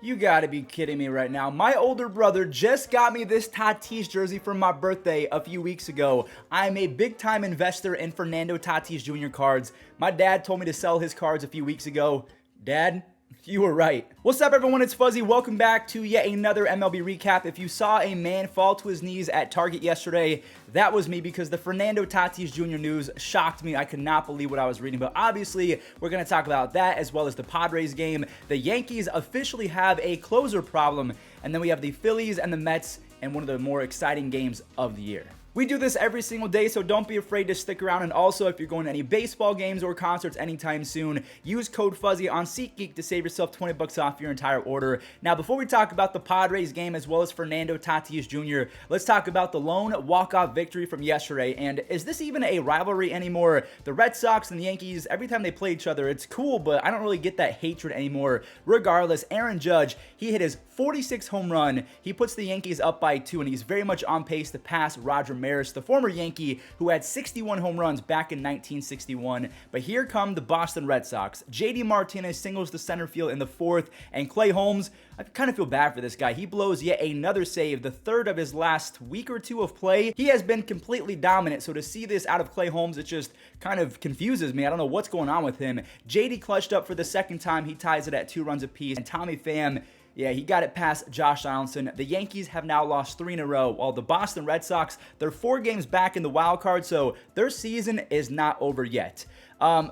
You gotta be kidding me right now. My older brother just got me this Tatis jersey for my birthday a few weeks ago. I'm a big time investor in Fernando Tatis Jr. cards. My dad told me to sell his cards a few weeks ago. Dad, you were right. What's up, everyone? It's Fuzzy. Welcome back to yet another MLB recap. If you saw a man fall to his knees at Target yesterday, that was me, because the Fernando Tatis Jr. news shocked me. I could not believe what I was reading. But obviously, we're going to talk about that as well as the Padres game. The Yankees officially have a closer problem. And then we have the Phillies and the Mets in one of the more exciting games of the year. We do this every single day, so don't be afraid to stick around. And also, if you're going to any baseball games or concerts anytime soon, use code Fuzzy on SeatGeek to save yourself 20 bucks off your entire order. Now, before we talk about the Padres game as well as Fernando Tatis Jr., let's talk about the lone walk-off victory from yesterday. And is this even a rivalry anymore? The Red Sox and the Yankees, every time they play each other, it's cool, but I don't really get that hatred anymore. Regardless, Aaron Judge, he hit his 46th home run. He puts the Yankees up by 2, and he's very much on pace to pass Roger Maris, the former Yankee who had 61 home runs back in 1961. But here come the Boston Red Sox. JD Martinez singles to center field in the 4th, and Clay Holmes, I kind of feel bad for this guy. He blows yet another save, the 3rd of his last week or 2 of play. He has been completely dominant, so to see this out of Clay Holmes, it just kind of confuses me. I don't know what's going on with him. JD clutched up for the 2nd time. He ties it at 2 runs apiece, and Tommy Pham, yeah, he got it past Josh Donaldson. The Yankees have now lost 3 in a row, while the Boston Red Sox, they're 4 games back in the wild card, so their season is not over yet.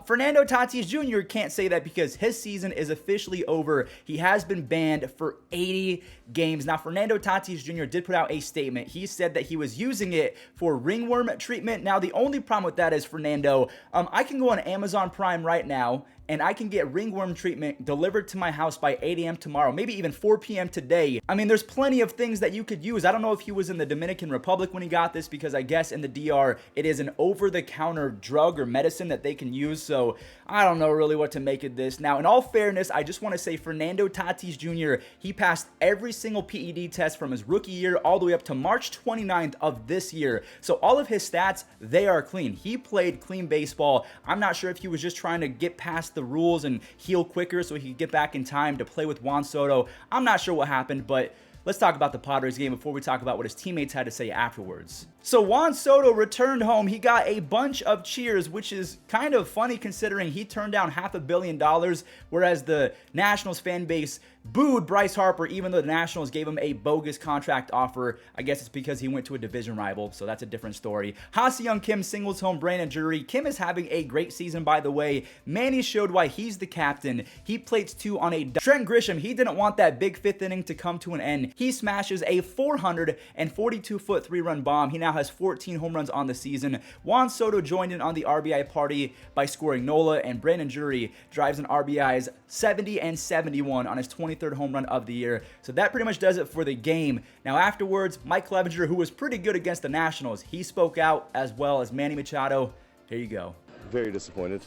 Fernando Tatis Jr. can't say that because his season is officially over. He has been banned for 80 games. Now, Fernando Tatis Jr. did put out a statement. He said that he was using it for ringworm treatment. Now, the only problem with that is, Fernando, I can go on Amazon Prime right now, and I can get ringworm treatment delivered to my house by 8 a.m. tomorrow, maybe even 4 p.m. today. I mean, there's plenty of things that you could use. I don't know if he was in the Dominican Republic when he got this, because I guess in the DR, it is an over-the-counter drug or medicine that they can use, so I don't know really what to make of this. Now, in all fairness, I just want to say Fernando Tatis Jr., he passed every single PED test from his rookie year all the way up to March 29th of this year, so all of his stats, they are clean. He played clean baseball. I'm not sure if he was just trying to get past the rules and heal quicker so he could get back in time to play with Juan Soto. I'm not sure what happened, but let's talk about the Padres game before we talk about what his teammates had to say afterwards. So Juan Soto returned home. He got a bunch of cheers, which is kind of funny considering he turned down $500 million, whereas the Nationals fan base booed Bryce Harper, even though the Nationals gave him a bogus contract offer. I guess it's because he went to a division rival, so that's a different story. Ha-Seong Kim singles home Brandon Drury. Kim is having a great season, by the way. Manny showed why he's the captain. He plates 2 on a... Trent Grisham, he didn't want that big 5th inning to come to an end. He smashes a 442-foot 3-run bomb. He now has 14 home runs on the season. Juan Soto joined in on the RBI party by scoring Nola, and Brandon Drury drives in RBIs 70 and 71 on his 23rd home run of the year. So that pretty much does it for the game. Now afterwards, Mike Clevenger, who was pretty good against the Nationals, he spoke out, as well as Manny Machado. Here you go. Very disappointed.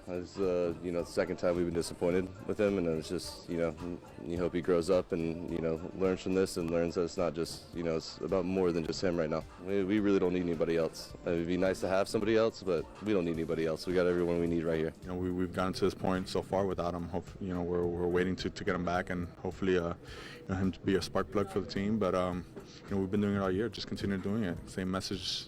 It's the second time we've been disappointed with him, and it's just you hope he grows up and learns from this and learns that it's not just it's about more than just him right now. We really don't need anybody else. It'd be nice to have somebody else, but we don't need anybody else. We got everyone we need right here. We've gotten to this point so far without him. We're waiting to get him back, and hopefully him to be a spark plug for the team. But we've been doing it all year. Just continue doing it. Same message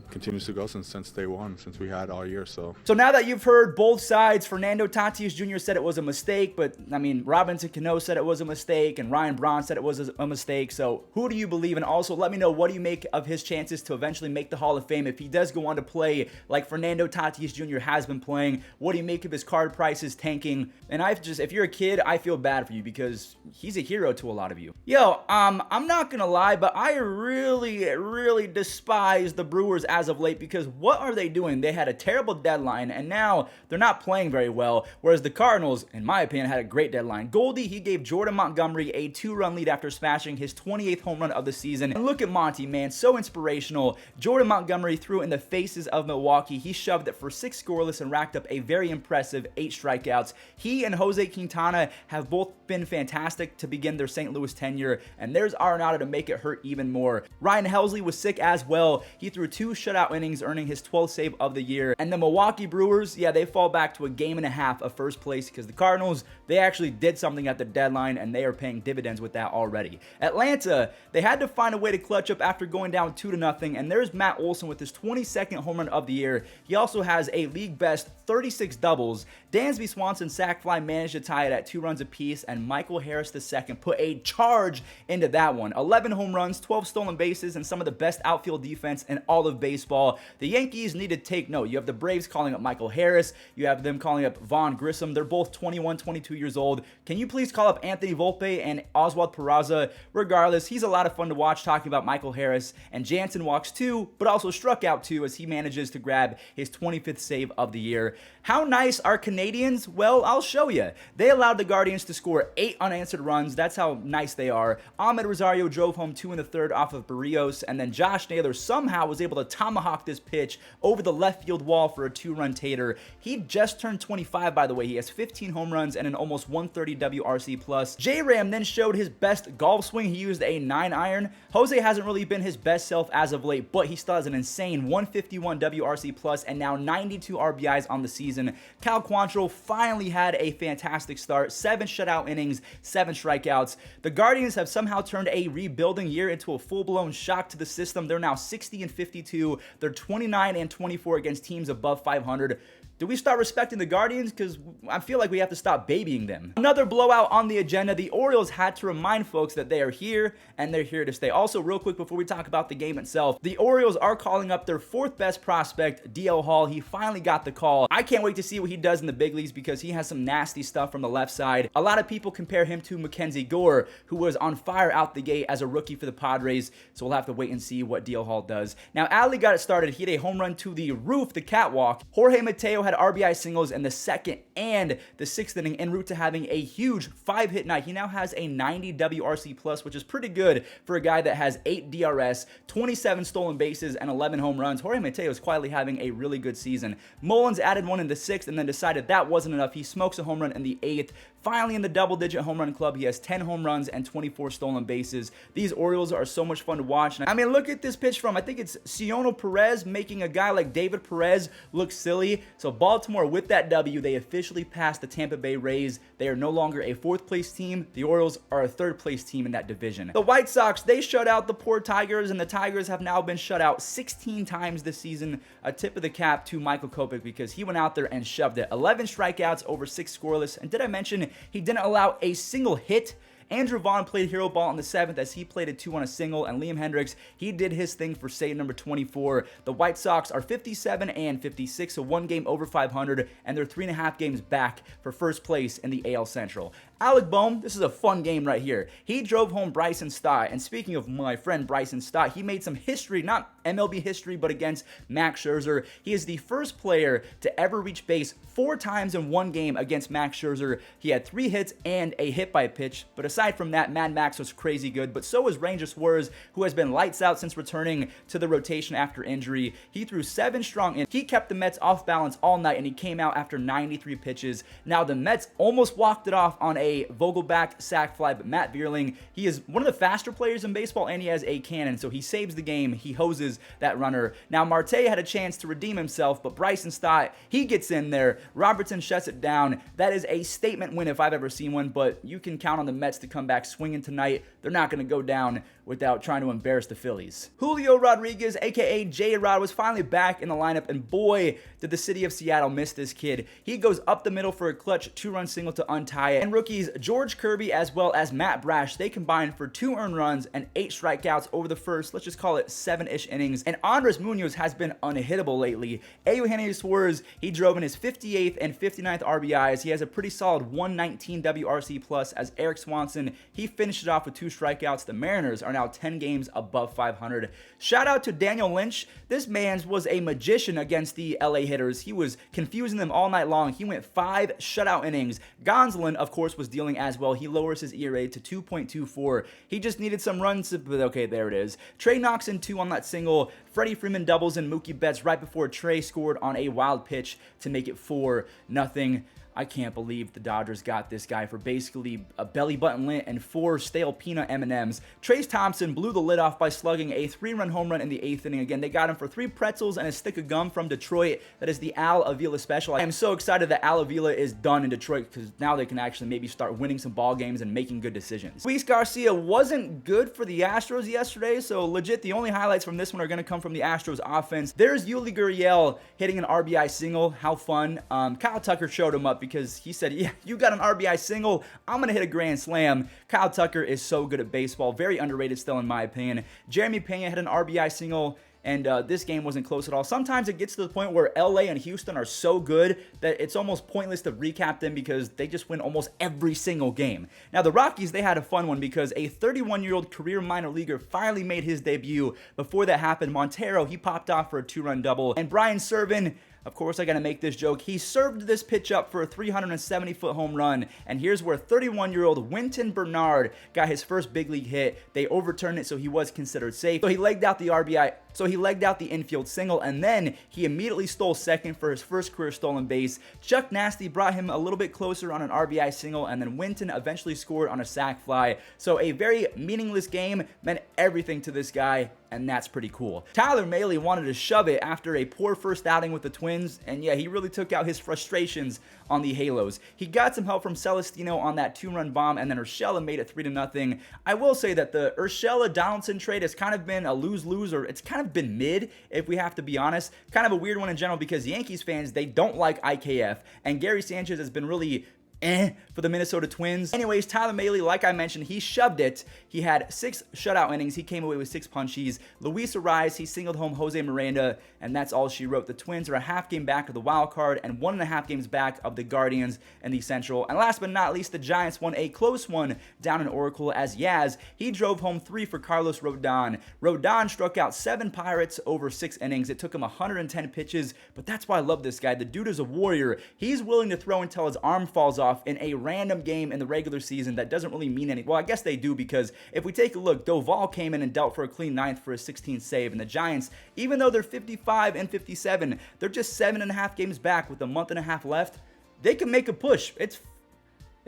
continues to go since day one, since we had all year. So now that you've heard both sides, Fernando Tatis Jr. said it was a mistake, but I mean, Robinson Cano said it was a mistake, and Ryan Braun said it was a mistake. So who do you believe? And also let me know, what do you make of his chances to eventually make the Hall of Fame if he does go on to play like Fernando Tatis Jr. has been playing? What do you make of his card prices tanking? And if you're a kid, I feel bad for you, because he's a hero to a lot of you. Yo, I'm not gonna lie, but I really despise the Brewers as of late, because what are they doing? They had a terrible deadline, and now they're not playing very well, whereas the Cardinals, in my opinion, had a great deadline. Goldie, he gave Jordan Montgomery a 2-run lead after smashing his 28th home run of the season. And look at Monty, man, so inspirational. Jordan Montgomery threw in the faces of Milwaukee. He shoved it for 6 scoreless and racked up a very impressive 8 strikeouts. He and Jose Quintana have both been fantastic to begin their St. Louis tenure, and there's Arenado to make it hurt even more. Ryan Helsley was sick as well. well. He threw 2 shutout innings, earning his 12th save of the year. And the Milwaukee Brewers, yeah, they fall back to a game and a half of first place because the Cardinals, they actually did something at the deadline, and they are paying dividends with that already. Atlanta, they had to find a way to clutch up after going down 2-0, and there's Matt Olson with his 22nd home run of the year. He also has a league best 36 doubles. Dansby Swanson sac fly managed to tie it at 2 runs apiece, and Michael Harris II put a charge into that one. 11 home runs, 12 stolen bases, and some of the best outfield defense in all of baseball. The Yankees need to take note. You have the Braves calling up Michael Harris. You have them calling up Vaughn Grissom. They're both 21, 22 years old. Can you please call up Anthony Volpe and Oswald Peraza? Regardless, he's a lot of fun to watch talking about Michael Harris. And Jansen walks 2, but also struck out 2 as he manages to grab his 25th save of the year. How nice are Canadians? Well, I'll show you. They allowed the Guardians to score 8 unanswered runs. That's how nice they are. Ahmed Rosario drove home 2 in the third off of Barrios, and then Josh Naylor somehow was able to tomahawk this pitch over the left field wall for a 2-run tater. He just turned 25, by the way. He has 15 home runs and an almost 130 WRC+. J-Ram then showed his best golf swing. He used a 9-iron. Jose hasn't really been his best self as of late, but he still has an insane 151 WRC+ and now 92 RBIs on the season. Cal Quantrill finally had a fantastic start. 7 shutout innings, 7 strikeouts. The Guardians have somehow turned a rebuilding year into a full-blown shock to the system. They're now 60-52. They're 29-24 against teams above 500. Do we start respecting the Guardians? Because I feel like we have to stop babying them. Another blowout on the agenda. The Orioles had to remind folks that they are here and they're here to stay. Also, real quick before we talk about the game itself, the Orioles are calling up their 4th best prospect, DL Hall. He finally got the call. I can't wait to see what he does in the big leagues because he has some nasty stuff from the left side. A lot of people compare him to Mackenzie Gore, who was on fire out the gate as a rookie for the Padres. So we'll have to wait and see what DL Hall does. Now, Ali got it started. He had a home run to the roof, the catwalk. Jorge Mateo had RBI singles in the 2nd and the 6th inning en route to having a huge 5-hit night. He now has a 90 WRC+, which is pretty good for a guy that has 8 DRS, 27 stolen bases, and 11 home runs. Jorge Mateo is quietly having a really good season. Mullins added one in the 6th and then decided that wasn't enough. He smokes a home run in the 8th. Finally, in the double-digit home run club, he has 10 home runs and 24 stolen bases. These Orioles are so much fun to watch. I mean, look at this pitch from, I think it's Ciono Perez, making a guy like David Perez look silly. So Baltimore, with that W, they officially passed the Tampa Bay Rays. They are no longer a 4th-place team. The Orioles are a 3rd-place team in that division. The White Sox, they shut out the poor Tigers, and the Tigers have now been shut out 16 times this season. A tip of the cap to Michael Kopech because he went out there and shoved it. 11 strikeouts over 6 scoreless. And did I mention he didn't allow a single hit? Andrew Vaughn played hero ball in the 7th as he played a 2 on a single, and Liam Hendricks, he did his thing for save number 24. The White Sox are 57-56, so 1 game over 500, and they're 3.5 games back for first place in the AL Central. Alec Bohm, this is a fun game right here. He drove home Bryson Stott, and speaking of my friend Bryson Stott, he made some history, not MLB history, but against Max Scherzer. He is the first player to ever reach base 4 times in 1 game against Max Scherzer. He had 3 hits and a hit by pitch, but aside from that, Mad Max was crazy good, but so was Ranger Suarez, who has been lights out since returning to the rotation after injury. He threw 7 strong innings. He kept the Mets off balance all night, and he came out after 93 pitches. Now, the Mets almost walked it off on a Vogelback sac fly, but Matt Vierling, he is one of the faster players in baseball, and he has a cannon, so he saves the game. He hoses that runner. Now, Marte had a chance to redeem himself, but Bryson Stott, he gets in there. Robertson shuts it down. That is a statement win if I've ever seen one, but you can count on the Mets to come back swinging tonight. They're not going to go down without trying to embarrass the Phillies. Julio Rodriguez, aka J-Rod, was finally back in the lineup, and boy, did the city of Seattle miss this kid. He goes up the middle for a clutch 2-run single to untie it. And rookies George Kirby as well as Matt Brash, they combined for 2 earned runs and 8 strikeouts over the first, let's just call it 7-ish innings. And Andres Munoz has been unhittable lately. Eugenio Suarez, he drove in his 58th and 59th RBIs. He has a pretty solid 119 WRC+, as Eric Swanson, he finished it off with 2 strikeouts. The Mariners are now 10 games above 500. Shout out to Daniel Lynch. This man was a magician against the LA hitters. He was confusing them all night long. He went 5 shutout innings. Gonsolin, of course, was dealing as well. He lowers his ERA to 2.24. He just needed some runs, but okay, there it is. Trey knocks in 2 on that single. Freddie Freeman doubles in Mookie Betts right before Trey scored on a wild pitch to make it 4-0. I can't believe the Dodgers got this guy for basically a belly button lint and 4 stale peanut M&Ms. Trace Thompson blew the lid off by slugging a 3-run home run in the 8th inning. Again, they got him for 3 pretzels and a stick of gum from Detroit. That is the Al Avila special. I am so excited that Al Avila is done in Detroit because now they can actually maybe start winning some ball games and making good decisions. Luis Garcia wasn't good for the Astros yesterday, so legit the only highlights from this one are going to come from the Astros offense. There's Yuli Gurriel hitting an RBI single. How fun. Kyle Tucker showed him up because he said, yeah, you got an RBI single, I'm going to hit a grand slam. Kyle Tucker is so good at baseball. Very underrated still in my opinion. Jeremy Pena had an RBI single, and this game wasn't close at all. Sometimes it gets to the point where LA and Houston are so good that it's almost pointless to recap them because they just win almost every single game. Now, the Rockies, they had a fun one because a 31-year-old career minor leaguer finally made his debut. Before that happened, Montero, he popped off for a 2-run double. And Brian Serven, of course, I gotta make this joke. He served this pitch up for a 370-foot home run, and here's where 31-year-old Winton Bernard got his first big league hit. They overturned it, so he was considered safe. So he legged out the RBI. So he legged out the infield single, and then he immediately stole second for his first career stolen base. Chuck Nasty brought him a little bit closer on an RBI single, and then Winton eventually scored on a sac fly. So a very meaningless game meant everything to this guy, and that's pretty cool. Tyler Mahle wanted to shove it after a poor first outing with the Twins, and yeah, he really took out his frustrations on the Halos. He got some help from Celestino on that 2-run bomb, and then Urshela made it 3-0. I will say that the Urshela-Donaldson trade has kind of been a lose-lose, or it's kind of been mid, if we have to be honest. Kind of a weird one in general because Yankees fans, they don't like IKF, and Gary Sanchez has been really for the Minnesota Twins. Anyways, Tyler Mahle, like I mentioned, he shoved it. He had 6 shutout innings. He came away with 6 punchies. Luis Ariz, he singled home Jose Miranda, and that's all she wrote. The Twins are a half game back of the wild card and 1.5 games back of the Guardians in the Central. And last but not least, the Giants won a close one down in Oracle as Yaz, he drove home 3 for Carlos Rodon. Rodon struck out 7 Pirates over 6 innings. It took him 110 pitches, but that's why I love this guy. The dude is a warrior. He's willing to throw until his arm falls off in a random game in the regular season that doesn't really mean anything. Well, I guess they do because if we take a look, Doval came in and dealt for a clean 9th for a 16th save, and the Giants, even though they're 55 and 57, they're just 7.5 games back with a month and a half left. They can make a push. It's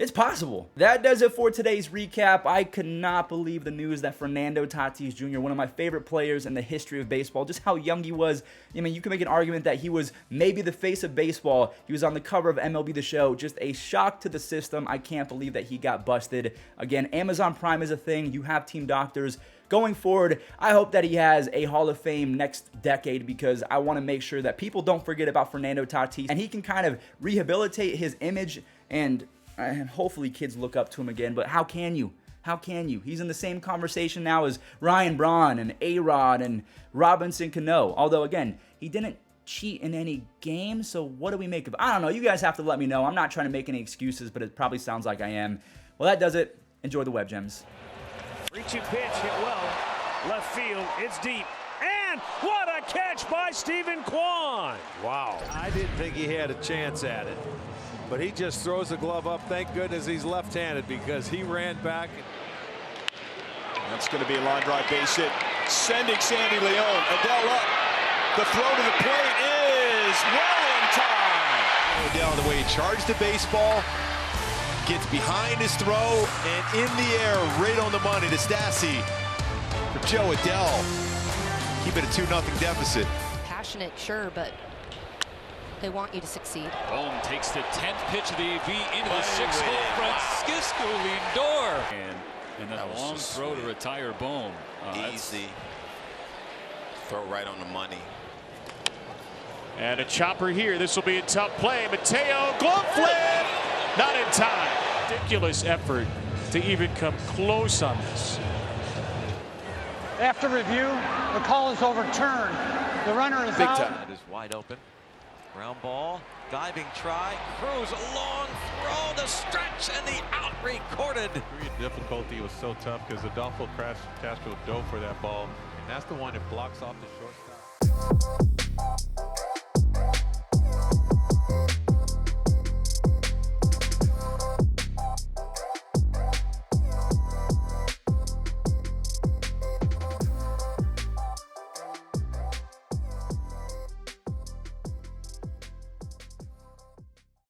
possible. That does it for today's recap. I could not believe the news that Fernando Tatis Jr., one of my favorite players in the history of baseball, just how young he was. I mean, you can make an argument that he was maybe the face of baseball. He was on the cover of MLB The Show. Just a shock to the system. I can't believe that he got busted. Again, Amazon Prime is a thing. You have team doctors. Going forward, I hope that he has a Hall of Fame next decade because I want to make sure that people don't forget about Fernando Tatis and he can kind of rehabilitate his image and hopefully kids look up to him again. But how can you? How can you? He's in the same conversation now as Ryan Braun and A-Rod and Robinson Cano. Although, again, he didn't cheat in any game, so what do we make of it? I don't know. You guys have to let me know. I'm not trying to make any excuses, but it probably sounds like I am. Well, that does it. Enjoy the Web Gems. 3-2 pitch, hit well. Left field, it's deep. And what a catch by Stephen Kwan. Wow. I didn't think he had a chance at it. But he just throws the glove up. Thank goodness he's left-handed because he ran back. That's going to be a line drive base hit. Sending Sandy Leon. Adele up. The throw to the plate is well in time. Adele, the way he charged the baseball, gets behind his throw, and in the air, right on the money to Stassi for Joe Adele. Keep it a 2-0 deficit. Passionate, sure, but they want you to succeed. Bohm takes the 10th pitch of the AV into the 6-hole Francisco Lindor. And then a long throw to retire Bohm. Easy. Throw right on the money. And a chopper here. This will be a tough play. Mateo, glove flip! Not in time. Ridiculous effort to even come close on this. After review, the call is overturned. The runner is out. That is wide open. Ground ball, diving try, Cruz, a long throw, the stretch, and the out recorded. The degree of difficulty was so tough because Adolfo Castro dove for that ball, and that's the one that blocks off the shortstop.